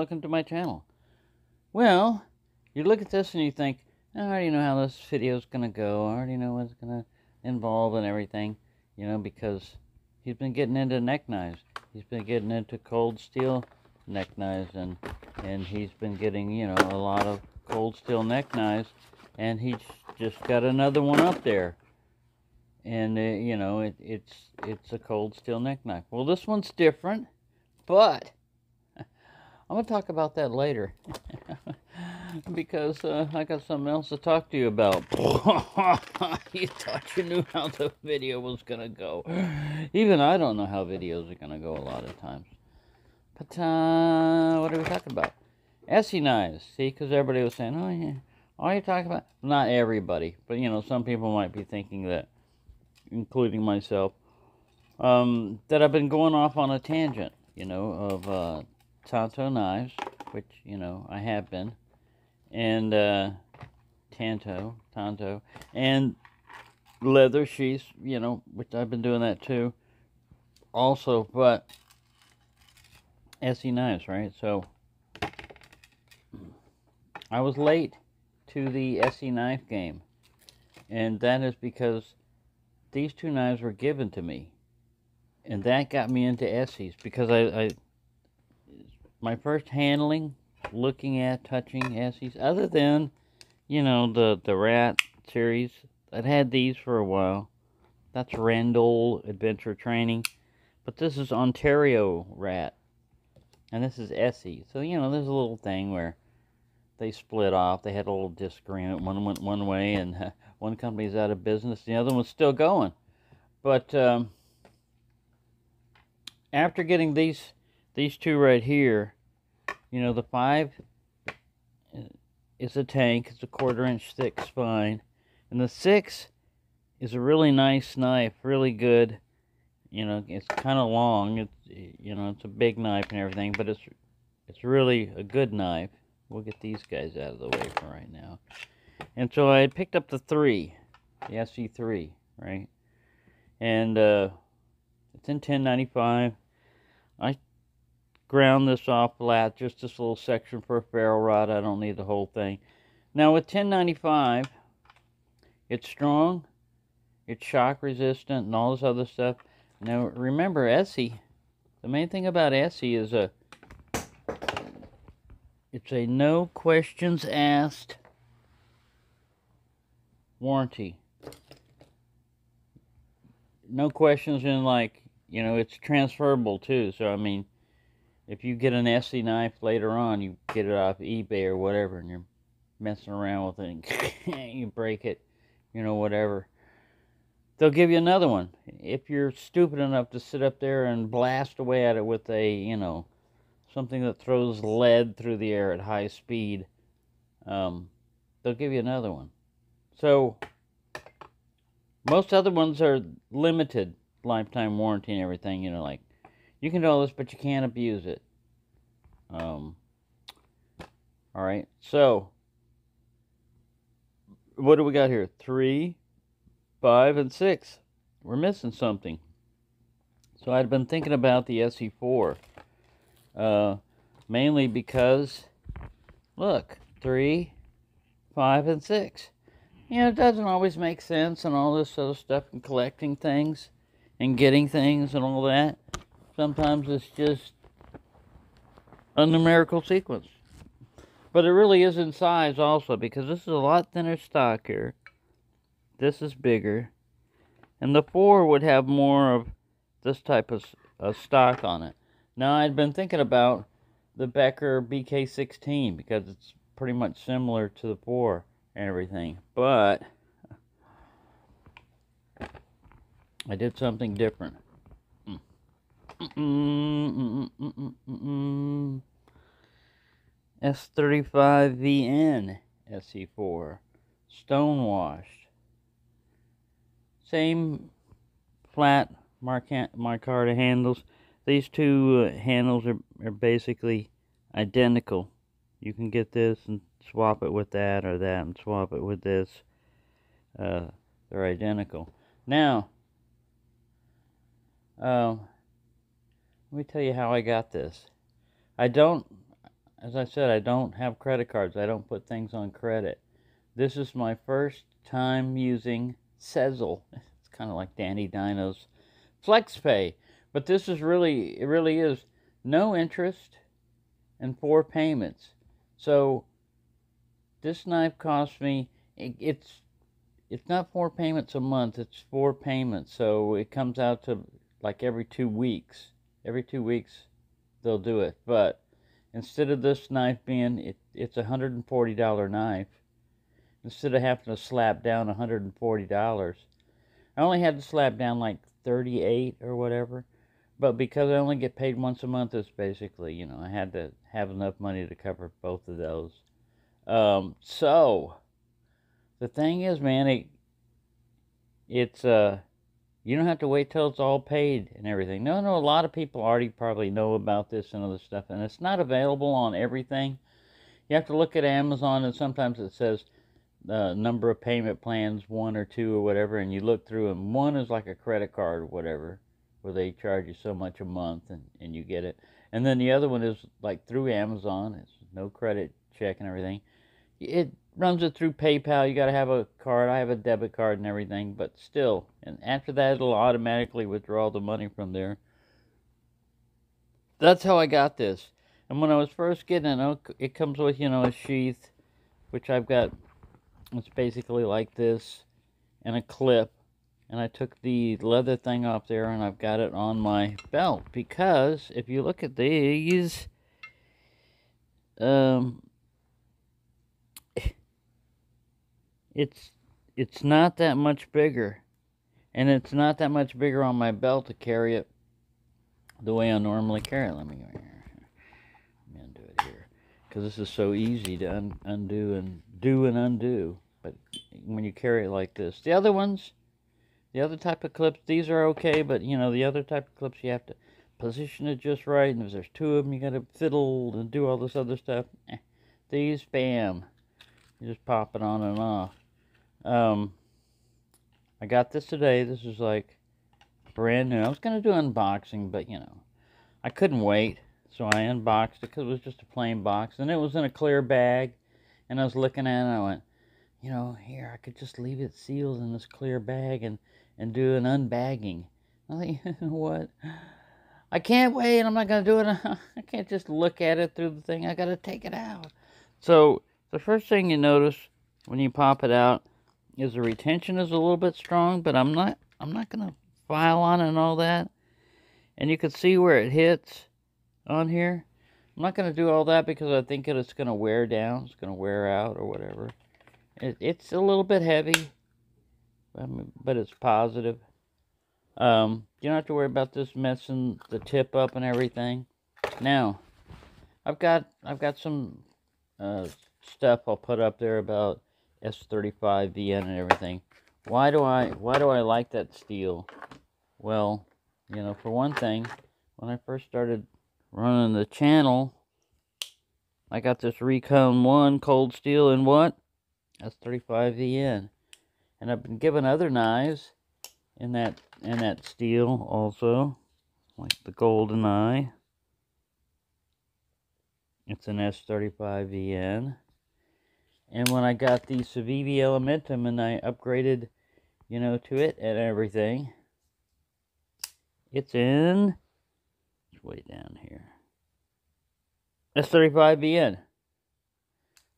welcome to my channel. Well, you look at this and you think, I already know how this video is going to go. I already know what it's going to involve and everything, because he's been getting into neck knives. He's been getting into cold steel neck knives, and he's been getting, a lot of cold steel neck knives, and he's just got another one up there. And, it's a cold steel neck knife. Well, this one's different, but I'm going to talk about that later. Because I got something else to talk to you about. You thought you knew how the video was going to go. Even I don't know how videos are going to go a lot of times. But, what are we talking about? Essie knives. See, because everybody was saying, oh, yeah. All you're talking about? Not everybody. But, some people might be thinking that, including myself, that I've been going off on a tangent, of Tonto knives, which, I have been, and Tonto, and leather sheaths, which I've been doing that too, also, but Essie knives, right? So, I was late to the Essie knife game, and that is because these two knives were given to me, and that got me into Essies, because my first handling, looking at, touching Essies, other than, the Rat series, I'd had these for a while. That's Randall Adventure Training, but this is Ontario Rat, and this is Essie. So, there's a little thing where they split off. They had a little disagreement. One went one way, and one company's out of business. The other one's still going. But after getting these two right here, the 5 is a tank. It's a 1/4 inch thick spine, and the 6 is a really nice knife, really good. It's kind of long. It's a big knife and everything, but it's really a good knife. We'll get these guys out of the way for right now. And so I picked up the 3, the SC3, right? And it's in 1095. I ground this off flat, just this little section for a ferrule rod. I don't need the whole thing. Now with 1095, it's strong, it's shock resistant, and all this other stuff. Now remember, Essie, the main thing about Essie is it's a no questions asked warranty. No questions in, like, it's transferable too. So, I mean, if you get an Essie knife later on, you get it off eBay or whatever, and you're messing around with it, and you break it, whatever, they'll give you another one. If you're stupid enough to sit up there and blast away at it with a, something that throws lead through the air at high speed, they'll give you another one. So, most other ones are limited lifetime warranty and everything, like, you can do all this, but you can't abuse it. Alright, so, what do we got here? 3, 5, and 6. We're missing something. So I'd been thinking about the SE4, mainly because, look, 3, 5, and 6. It doesn't always make sense and all this other stuff, and collecting things and getting things and all that. Sometimes it's just a numerical sequence. But it really is in size also, because this is a lot thinner stock here. This is bigger. And the 4 would have more of this type of stock on it. Now, I'd been thinking about the Becker BK16, because it's pretty much similar to the 4 and everything. But I did something different. S35VN SE4, stonewashed. Same flat micarta handles. These two handles are basically identical. You can get this and swap it with that, or that and swap it with this. They're identical. Now, let me tell you how I got this. I don't as I said, I don't have credit cards. I don't put things on credit. This is my first time using Sezzle. It's kind of like Danny Dino's FlexPay. But this is really, it really is no interest and 4 payments. So this knife cost me, it's not 4 payments a month, it's 4 payments. So it comes out to like every 2 weeks. Every 2 weeks they'll do it. But instead of this knife being, it's a $140 knife. Instead of having to slap down $140, I only had to slap down like 38 or whatever. But because I only get paid once a month, it's basically, you know, I had to have enough money to cover both of those. So the thing is, man, it's you don't have to wait till it's all paid and everything. No, a lot of people already probably know about this and other stuff, and it's not available on everything. You have to look at Amazon, and sometimes it says the number of payment plans, 1 or 2 or whatever, and you look through them. One is like a credit card or whatever, where they charge you so much a month and you get it. And then the other one is like through Amazon. It's no credit check and everything. It runs it through PayPal. You got to have a card. I have a debit card and everything, but still. And after that, it'll automatically withdraw the money from there. That's how I got this. And when I was first getting it, it comes with, you know, a sheath, which I've got. It's basically like this, and a clip. And I took the leather thing off there, and I've got it on my belt. Because if you look at these, it's not that much bigger, and it's not that much bigger on my belt to carry it the way I normally carry it. Let me undo it here, because this is so easy to undo and do and undo. But when you carry it like this, the other ones, the other type of clips, these are okay, but you know, the other type of clips, you have to position it just right, and if there's 2 of them, you gotta fiddle and do all this other stuff. These, bam, you just pop it on and off. I got this today. This is like brand new. I was gonna do unboxing, but you know, I couldn't wait, so I unboxed it because it was just a plain box, and it was in a clear bag. And I was looking at it, and I went, you know, here, I could just leave it sealed in this clear bag and do an unbagging. I think, you know what? I can't wait. I'm not going to do it. I can't just look at it through the thing. I got to take it out. So the first thing you notice when you pop it out is the retention is a little bit strong, but I'm not going to file on it and all that. And you can see where it hits on here. I'm not going to do all that because I think it's going to wear down. It's going to wear out or whatever. It's a little bit heavy, but it's positive. You don't have to worry about this messing the tip up and everything. Now, I've got some stuff I'll put up there about S35VN and everything. Why do I like that steel? Well, you know, for one thing, when I first started running the channel, I got this Recon 1 cold steel in what? S35VN. And I've been given other knives in that steel also, like the Golden Eye. It's an S35VN. And when I got the Civivi Elementum and I upgraded, you know, to it and everything, it's way down here. S35VN.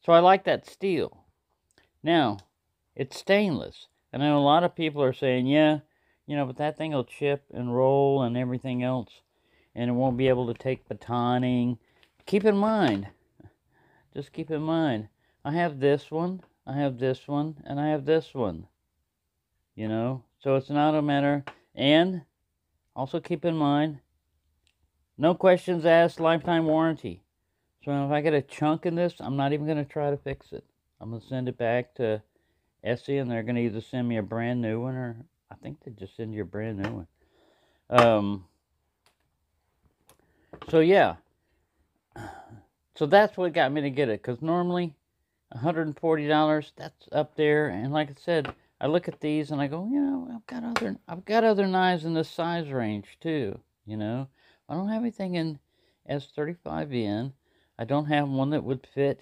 So I like that steel. Now, it's stainless. And I know a lot of people are saying, yeah, you know, but that thing will chip and roll and everything else. And it won't be able to take batoning. Keep in mind, just keep in mind, I have this one, I have this one, and I have this one. You know, so it's not a matter. And also keep in mind, no questions asked, lifetime warranty. So if I get a chunk in this, I'm not even going to try to fix it. I'm going to send it back to Essie, and they're going to either send me a brand new one, or I think they just send you a brand new one. So yeah. So that's what got me to get it, because normally $140, that's up there. And like I said, I look at these and I go, you know, I've got other knives in this size range too. You know, I don't have anything in S35VN. I don't have one that would fit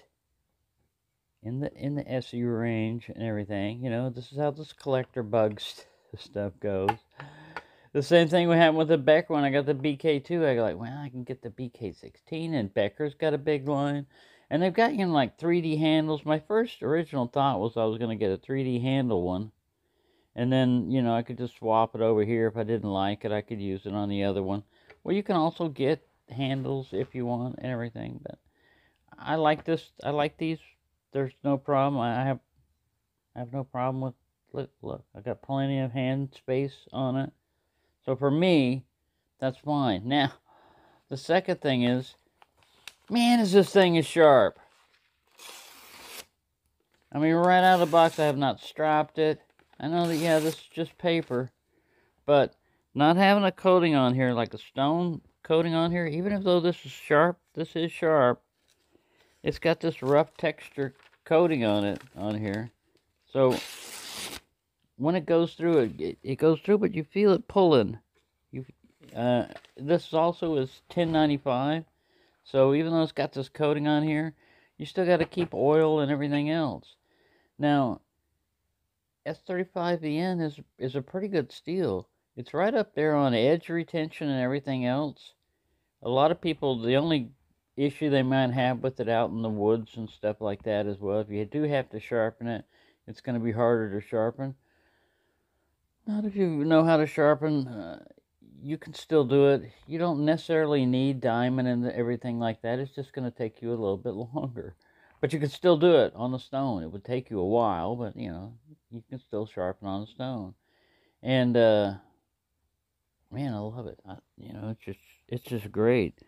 in the SE range and everything. You know, this is how this collector bugs stuff goes. The same thing would happen with the Becker when I got the BK2. I go like, well, I can get the BK16, and Becker's got a big line. And they've got, you know, like 3D handles. My first original thought was I was going to get a 3D handle one. And then, you know, I could just swap it over here. If I didn't like it, I could use it on the other one. Well, you can also get handles if you want and everything. But I like this. I like these. There's no problem. I have no problem with, look, I got plenty of hand space on it. So for me, that's fine. Now, the second thing is, man, is this thing is sharp. I mean, right out of the box, I have not strapped it. I know that, yeah, this is just paper. But not having a coating on here, like a stone coating on here, even though this is sharp, it's got this rough texture coating on it, on here. So when it goes through, it goes through, but you feel it pulling. This also is 1095, so even though it's got this coating on here, you still got to keep oil and everything else. Now, S35VN is a pretty good steel. It's right up there on edge retention and everything else. A lot of people, the only issue they might have with it out in the woods and stuff like that as well, if you do have to sharpen it, it's going to be harder to sharpen. Not if you know how to sharpen, you can still do it. You don't necessarily need diamond and everything like that. It's just going to take you a little bit longer. But you can still do it on the stone. It would take you a while, but, you know, you can still sharpen on the stone. And, man, I love it. You know, it's just great.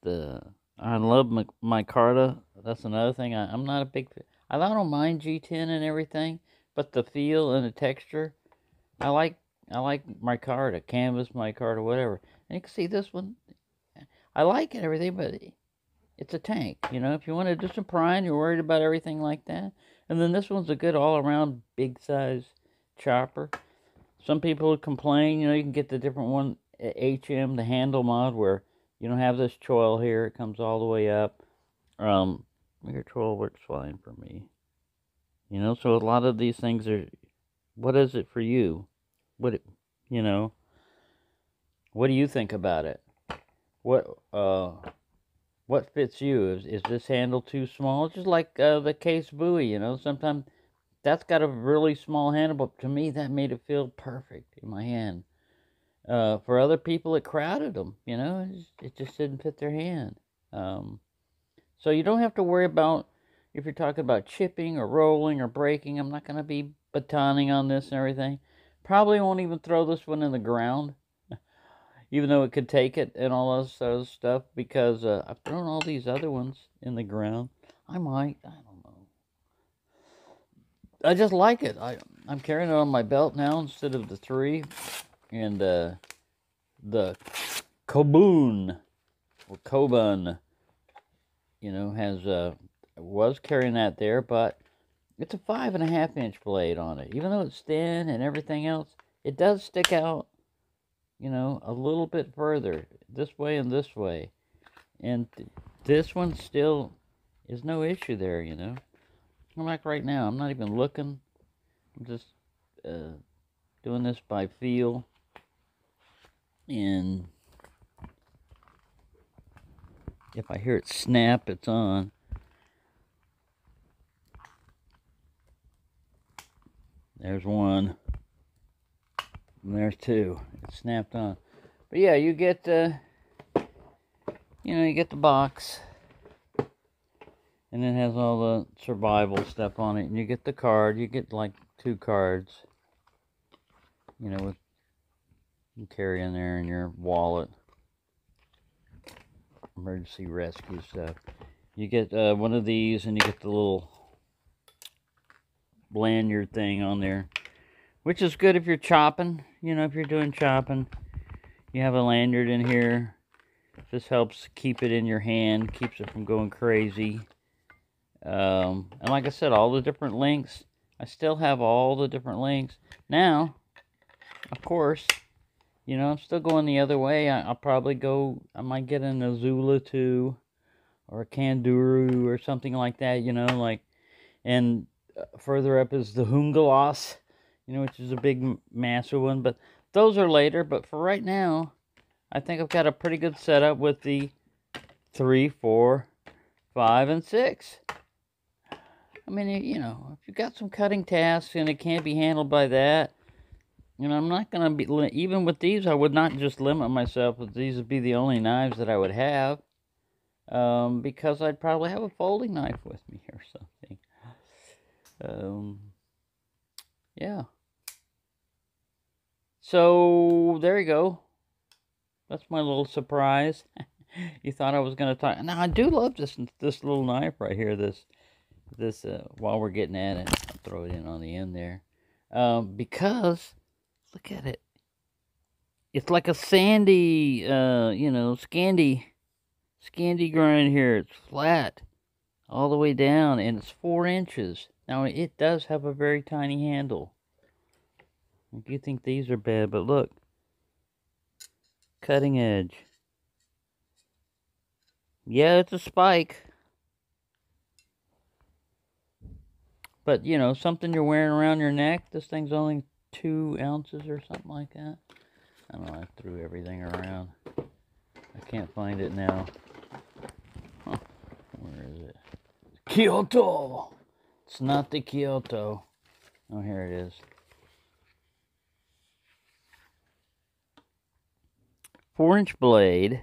I love micarta. That's another thing. I'm not a big... I don't mind G10 and everything, but the feel and the texture, I like micarta, canvas micarta, whatever. And you can see this one. I like it, everything, but it's a tank. You know, if you want to do some prying, you're worried about everything like that. And then this one's a good all-around big-size chopper. Some people would complain, you know, you can get the different one, HM, the handle mod, where you don't have this choil here. It comes all the way up. Your choil works fine for me. You know, so a lot of these things are, what is it for you? You know, what do you think about it? What fits you? Is this handle too small? It's just like the case buoy, you know. Sometimes that's got a really small handle, but to me that made it feel perfect in my hand. For other people, it crowded them, you know. It just didn't fit their hand. So you don't have to worry about, if you're talking about chipping or rolling or breaking. I'm not going to be batoning on this and everything. Probably won't even throw this one in the ground, even though it could take it and all those stuff, because I've thrown all these other ones in the ground. I don't know. I just like it. I'm carrying it on my belt now instead of the 3. And the Kobun, or Kobun, you know, was carrying that there, but it's a 5.5-inch blade on it. Even though it's thin and everything else, it does stick out, you know, a little bit further, this way and this way. And this one still is no issue there, you know. I'm like right now, I'm not even looking. I'm just doing this by feel. And if I hear it snap, it's on. There's one. And there's 2. It snapped on. But yeah, you get you get the box. And it has all the survival stuff on it. And you get the card. You get like 2 cards. You know, with you carry in there in your wallet. Emergency rescue stuff. You get one of these, and you get the little lanyard thing on there, which is good if you're chopping. You know, if you're doing chopping, you have a lanyard in here. This helps keep it in your hand, keeps it from going crazy. And like I said, all the different links. I still have all the different links. Now, of course, you know, I'm still going the other way. I'll probably go, I might get an Azula too. or a Kanduru or something like that, you know, like, and further up is the Hungalos, you know, which is a big, massive one, but those are later. But for right now, I think I've got a pretty good setup with the 3, 4, 5, and 6. I mean, you know, if you've got some cutting tasks and it can't be handled by that, you know, I'm not going to be, even with these, I would not just limit myself, but these would be the only knives that I would have, because I'd probably have a folding knife with me or something. Yeah. So, there you go. That's my little surprise. You thought I was going to talk. Now, I do love this little knife right here, this while we're getting at it, I'll throw it in on the end there, because look at it. It's like a sandy, you know, Scandi grind here. It's flat all the way down, and it's 4 inches. Now, it does have a very tiny handle. You think these are bad, but look, cutting edge. Yeah, it's a spike. But, you know, something you're wearing around your neck. This thing's only 2 ounces or something like that. I don't know, I threw everything around. I can't find it now. Huh. Where is it? Kyoto! It's not the Kyoto. Oh, here it is. 4-inch blade.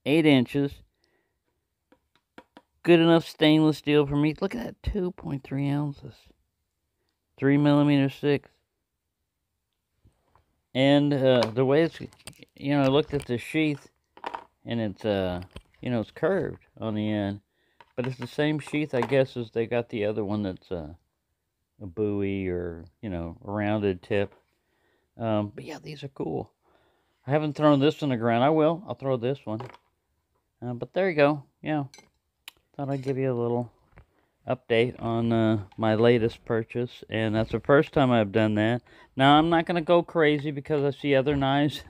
8 inches. Good enough stainless steel for me. Look at that, 2.3 ounces. 3mm 6. And the way it's, you know, I looked at the sheath, and it's, you know, it's curved on the end. But it's the same sheath, I guess, as they got the other one that's a buoy or, you know, a rounded tip. But yeah, these are cool. I haven't thrown this on the ground. I will. I'll throw this one. But there you go. Yeah. Thought I'd give you a little update on my latest purchase, and that's the first time I've done that. Now, I'm not going to go crazy because I see other knives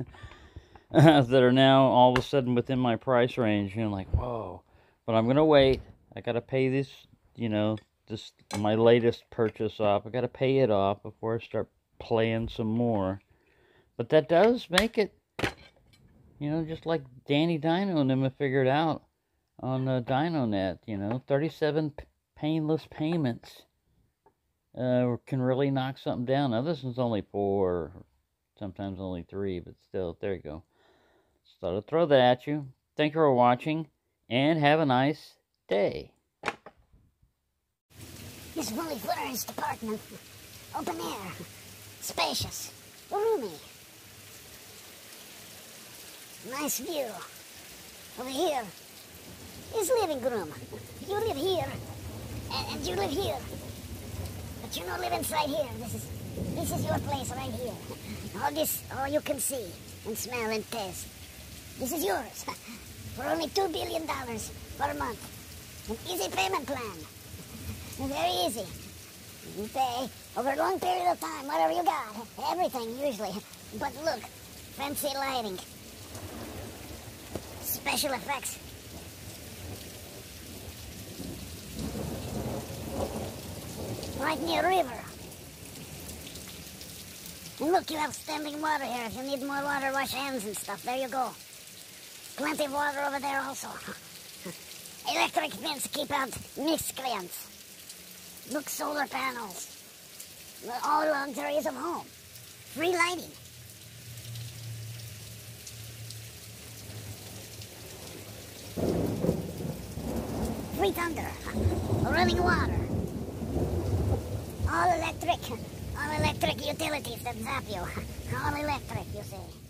that are now all of a sudden within my price range, and I'm like, whoa. But I'm going to wait. I got to pay this, you know, my latest purchase off. I got to pay it off before I start playing some more. But that does make it, you know, just like Danny Dino and them have figured out on DinoNet, you know, 37 painless payments can really knock something down. Now, this one's only 4, sometimes only 3, but still, there you go. Just thought I'd throw that at you. Thank you for watching, and have a nice day. This fully furnished apartment, open air, spacious, roomy. Nice view. Over here is living room. You live here, and you live here. But you don't live inside here. This is your place right here. All this, all you can see and smell and taste. This is yours for only $2 billion per month. An easy payment plan. Very easy. You pay over a long period of time, whatever you got. Everything, usually. But look, fancy lighting. Special effects. Right near a river. And look, you have standing water here. If you need more water, wash hands and stuff. There you go. Plenty of water over there also. Electric fence keep out miscreants. Look, solar panels. All luxuries of home. Free lighting. Free thunder. Running water. All electric utilities that zap you. All electric, you see.